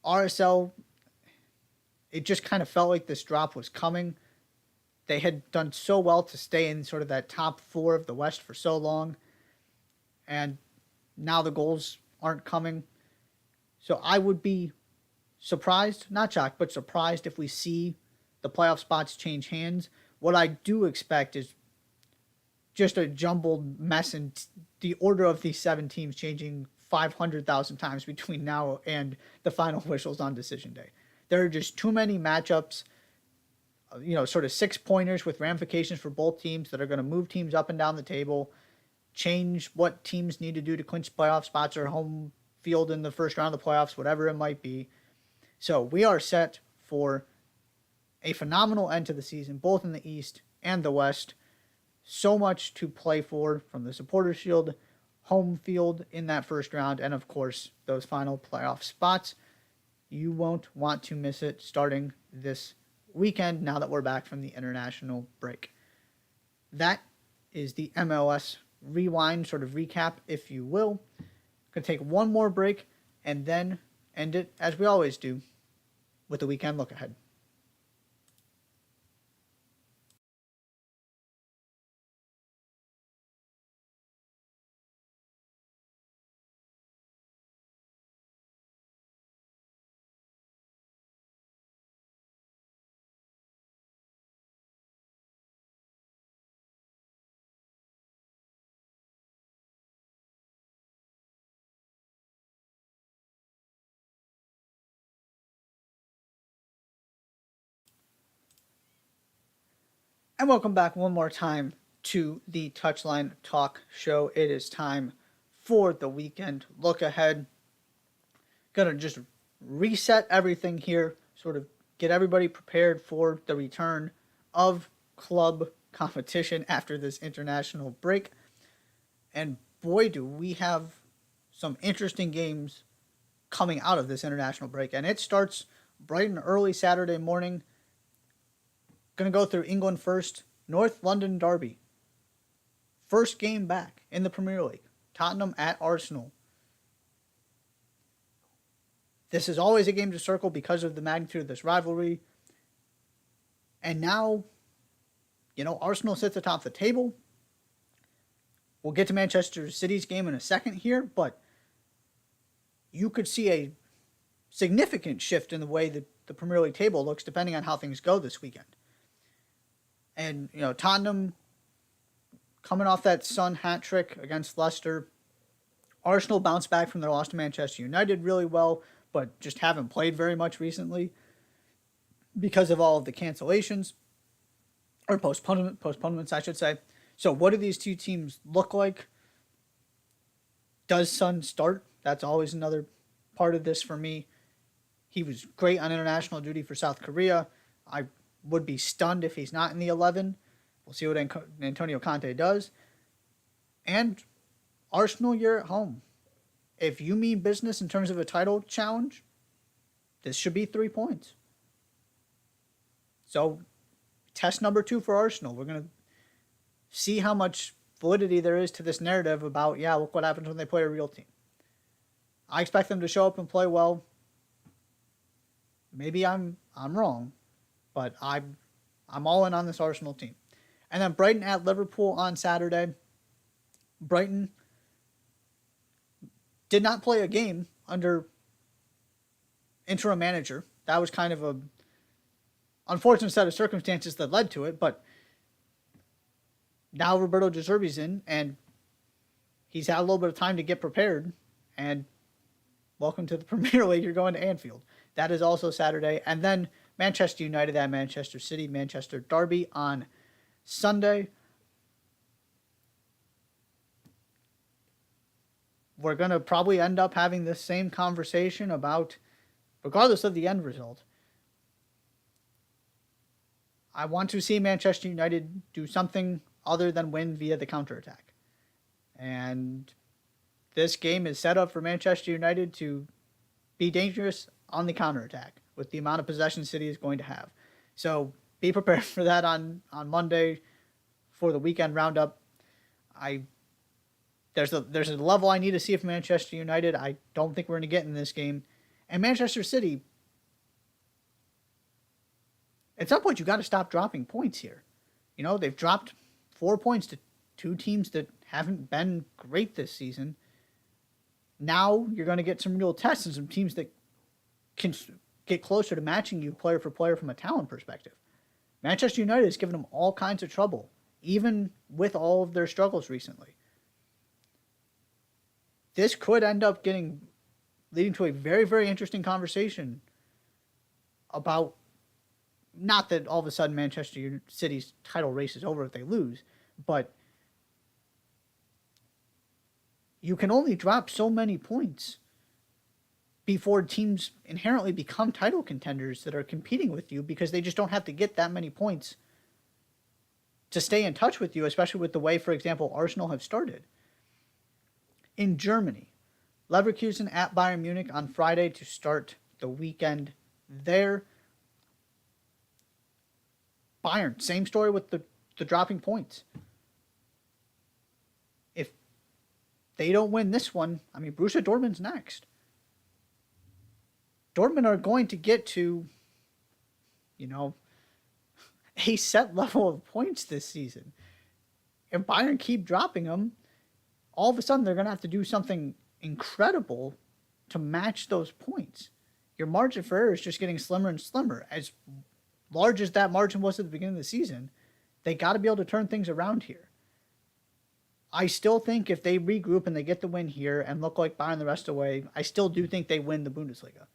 RSL, it just kind of felt like this drop was coming. They had done so well to stay in sort of that top 4 of the West for so long. And now the goals aren't coming. So I would be surprised, not shocked, but surprised if we see the playoff spots change hands. What I do expect is just a jumbled mess and the order of these 7 teams changing 500,000 times between now and the final whistles on decision day. There are just too many matchups, sort of 6-pointers with ramifications for both teams that are going to move teams up and down the table, change what teams need to do to clinch playoff spots or home field in the first round of the playoffs, whatever it might be. So we are set for a phenomenal end to the season, both in the East and the West. So much to play for, from the Supporters Shield, home field in that first round, and of course, those final playoff spots. You won't want to miss it starting this weekend now that we're back from the international break. That is the MLS rewind, sort of recap, if you will. Going to take one more break and then end it, as we always do, with the weekend look ahead. And welcome back one more time to the Touchline Talk Show. It is time for the weekend look ahead. Gonna just reset everything here, sort of get everybody prepared for the return of club competition after this international break. And boy, do we have some interesting games coming out of this international break. And it starts bright and early Saturday morning. Going to go through England first. North London Derby. First game back in the Premier League. Tottenham at Arsenal. This is always a game to circle because of the magnitude of this rivalry. And now, Arsenal sits atop the table. We'll get to Manchester City's game in a second here, but you could see a significant shift in the way that the Premier League table looks depending on how things go this weekend. And, Tottenham coming off that Son hat trick against Leicester. Arsenal bounced back from their loss to Manchester United really well, but just haven't played very much recently because of all of the cancellations, or postponements, I should say. So what do these two teams look like? Does Son start? That's always another part of this for me. He was great on international duty for South Korea. I would be stunned if he's not in the 11. We'll see what Antonio Conte does. And Arsenal, you're at home. If you mean business in terms of a title challenge, this should be 3 points. So, test number 2 for Arsenal. We're going to see how much validity there is to this narrative about, look what happens when they play a real team. I expect them to show up and play well. Maybe I'm wrong, but I'm all in on this Arsenal team. And then Brighton at Liverpool on Saturday. Brighton did not play a game under interim manager. That was kind of a unfortunate set of circumstances that led to it, but now Roberto De Zerbi's in, and he's had a little bit of time to get prepared, and welcome to the Premier League. You're going to Anfield. That is also Saturday. And then Manchester United at Manchester City, Manchester Derby on Sunday. We're going to probably end up having this same conversation about, regardless of the end result, I want to see Manchester United do something other than win via the counterattack. And this game is set up for Manchester United to be dangerous on the counterattack with the amount of possession City is going to have. So be prepared for that on Monday for the weekend roundup. There's a level I need to see from Manchester United. I don't think we're going to get in this game. And Manchester City, at some point you got to stop dropping points here. They've dropped 4 points to 2 teams that haven't been great this season. Now you're going to get some real tests and some teams that can get closer to matching you player for player from a talent perspective. Manchester United has given them all kinds of trouble, even with all of their struggles recently. This could end up leading to a very, very interesting conversation about, not that all of a sudden Manchester City's title race is over if they lose, but you can only drop so many points before teams inherently become title contenders that are competing with you, because they just don't have to get that many points to stay in touch with you, especially with the way, for example, Arsenal have started. In Germany, Leverkusen at Bayern Munich on Friday to start the weekend there. Bayern, same story with the dropping points. If they don't win this one, Borussia Dortmund's next. Dortmund are going to get to, a set level of points this season. If Bayern keep dropping them, all of a sudden they're going to have to do something incredible to match those points. Your margin for error is just getting slimmer and slimmer. As large as that margin was at the beginning of the season, they got to be able to turn things around here. I still think if they regroup and they get the win here and look like Bayern the rest of the way, I still do think they win the Bundesliga.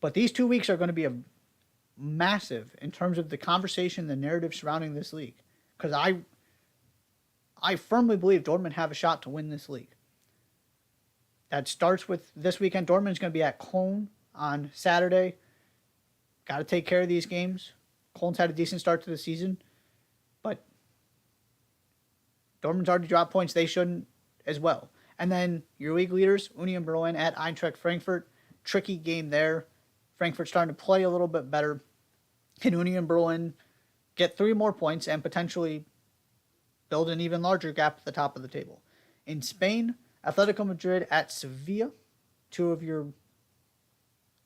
But these 2 weeks are going to be massive in terms of the conversation, the narrative surrounding this league. Because I firmly believe Dortmund have a shot to win this league. That starts with this weekend. Dortmund's going to be at Cologne on Saturday. Got to take care of these games. Cologne's had a decent start to the season, but Dortmund's already dropped points. They shouldn't as well. And then your league leaders, Union Berlin at Eintracht Frankfurt. Tricky game there. Frankfurt starting to play a little bit better. Can Union Berlin get 3 more points and potentially build an even larger gap at the top of the table? In Spain, Atletico Madrid at Sevilla. 2 of your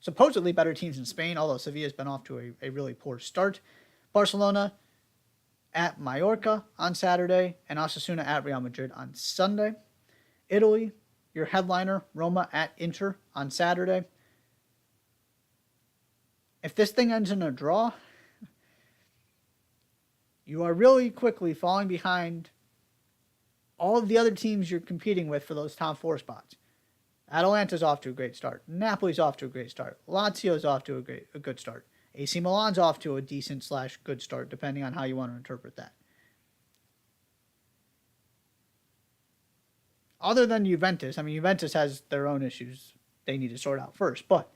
supposedly better teams in Spain, although Sevilla's been off to a really poor start. Barcelona at Mallorca on Saturday, and Osasuna at Real Madrid on Sunday. Italy, your headliner, Roma at Inter on Saturday. If this thing ends in a draw, you are really quickly falling behind all of the other teams you're competing with for those top 4 spots. Atalanta's off to a great start. Napoli's off to a great start. Lazio's off to a good start. AC Milan's off to a decent / good start, depending on how you want to interpret that. Other than Juventus, Juventus has their own issues they need to sort out first, but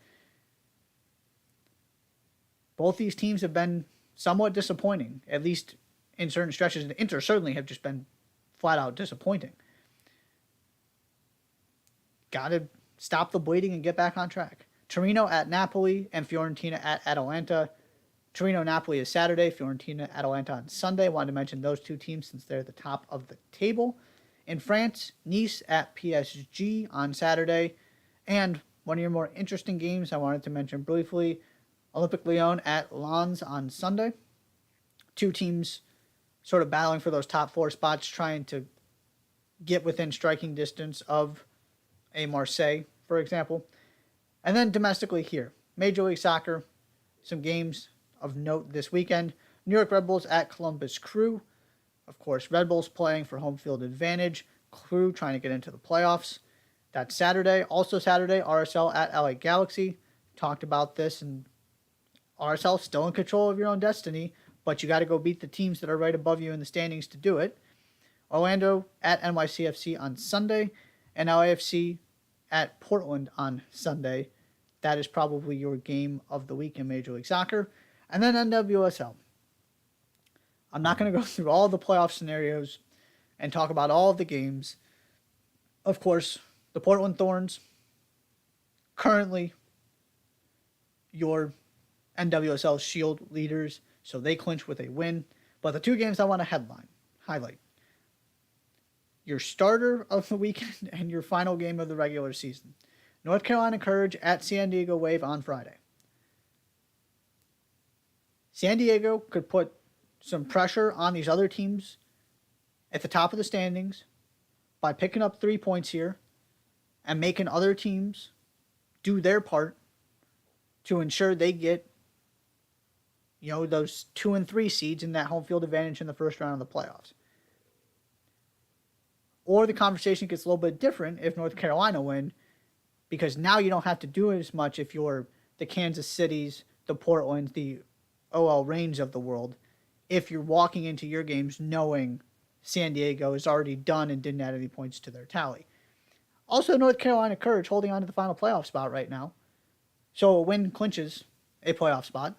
both these teams have been somewhat disappointing, at least in certain stretches. And Inter certainly have just been flat out disappointing. Got to stop the bleeding and get back on track. Torino at Napoli and Fiorentina at Atalanta. Torino-Napoli is Saturday, Fiorentina-Atalanta on Sunday. Wanted to mention those 2 teams since they're at the top of the table. In France, Nice at PSG on Saturday. And one of your more interesting games I wanted to mention briefly, Olympique Lyon at Lens on Sunday. 2 teams sort of battling for those top 4 spots, trying to get within striking distance of a Marseille, for example. And then domestically here, Major League Soccer, some games of note this weekend. New York Red Bulls at Columbus Crew. Of course, Red Bulls playing for home field advantage. Crew trying to get into the playoffs. That's Saturday. Also Saturday, RSL at LA Galaxy. Talked about this, and RSL still in control of your own destiny, but you got to go beat the teams that are right above you in the standings to do it. Orlando at NYCFC on Sunday, and LAFC at Portland on Sunday. That is probably your game of the week in Major League Soccer. And then NWSL. I'm not going to go through all the playoff scenarios and talk about all of the games. Of course, the Portland Thorns, currently your NWSL Shield leaders, so they clinch with a win. But the 2 games I want to highlight. Your starter of the weekend and your final game of the regular season. North Carolina Courage at San Diego Wave on Friday. San Diego could put some pressure on these other teams at the top of the standings by picking up 3 points here and making other teams do their part to ensure they get, those 2 and 3 seeds in that home field advantage in the first round of the playoffs. Or the conversation gets a little bit different if North Carolina win, because now you don't have to do as much if you're the Kansas Cities, the Portlands, the OL Reigns of the world, if you're walking into your games knowing San Diego is already done and didn't add any points to their tally. Also, North Carolina Courage holding on to the final playoff spot right now. So a win clinches a playoff spot.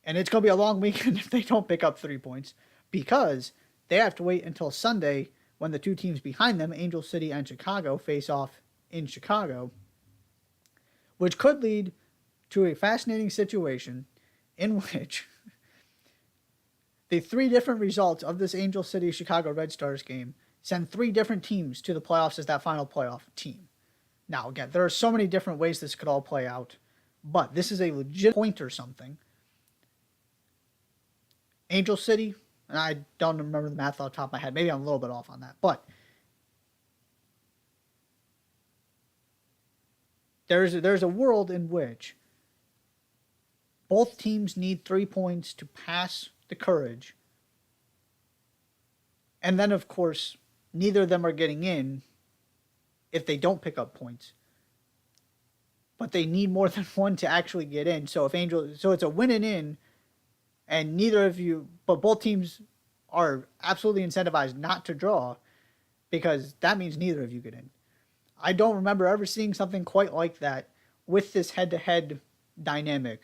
And it's going to be a long weekend if they don't pick up 3 points, because they have to wait until Sunday when the 2 teams behind them, Angel City and Chicago, face off in Chicago, which could lead to a fascinating situation in which the 3 different results of this Angel City-Chicago Red Stars game send 3 different teams to the playoffs as that final playoff team. Now, again, there are so many different ways this could all play out, but this is a legit point or something. Angel City, and I don't remember the math off the top of my head. Maybe I'm a little bit off on that. But there's a world in which both teams need 3 points to pass the Courage. And then, of course, neither of them are getting in if they don't pick up points. But they need more than one to actually get in. So it's a win and in. And but both teams are absolutely incentivized not to draw, because that means neither of you get in. I don't remember ever seeing something quite like that with this head-to-head dynamic.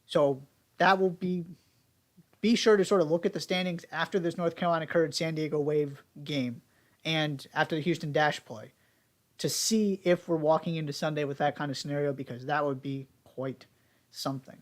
So that will be sure to sort of look at the standings after this North Carolina Courage San Diego Wave game and after the Houston Dash play to see if we're walking into Sunday with that kind of scenario, because that would be quite something.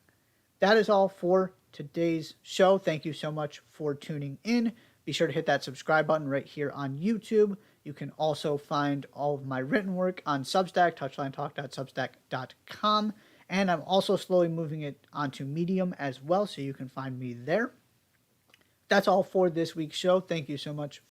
That is all for today's show. Thank you so much for tuning in. Be sure to hit that subscribe button right here on YouTube. You can also find all of my written work on Substack, touchlinetalk.substack.com. And I'm also slowly moving it onto Medium as well, so you can find me there. That's all for this week's show. Thank you so much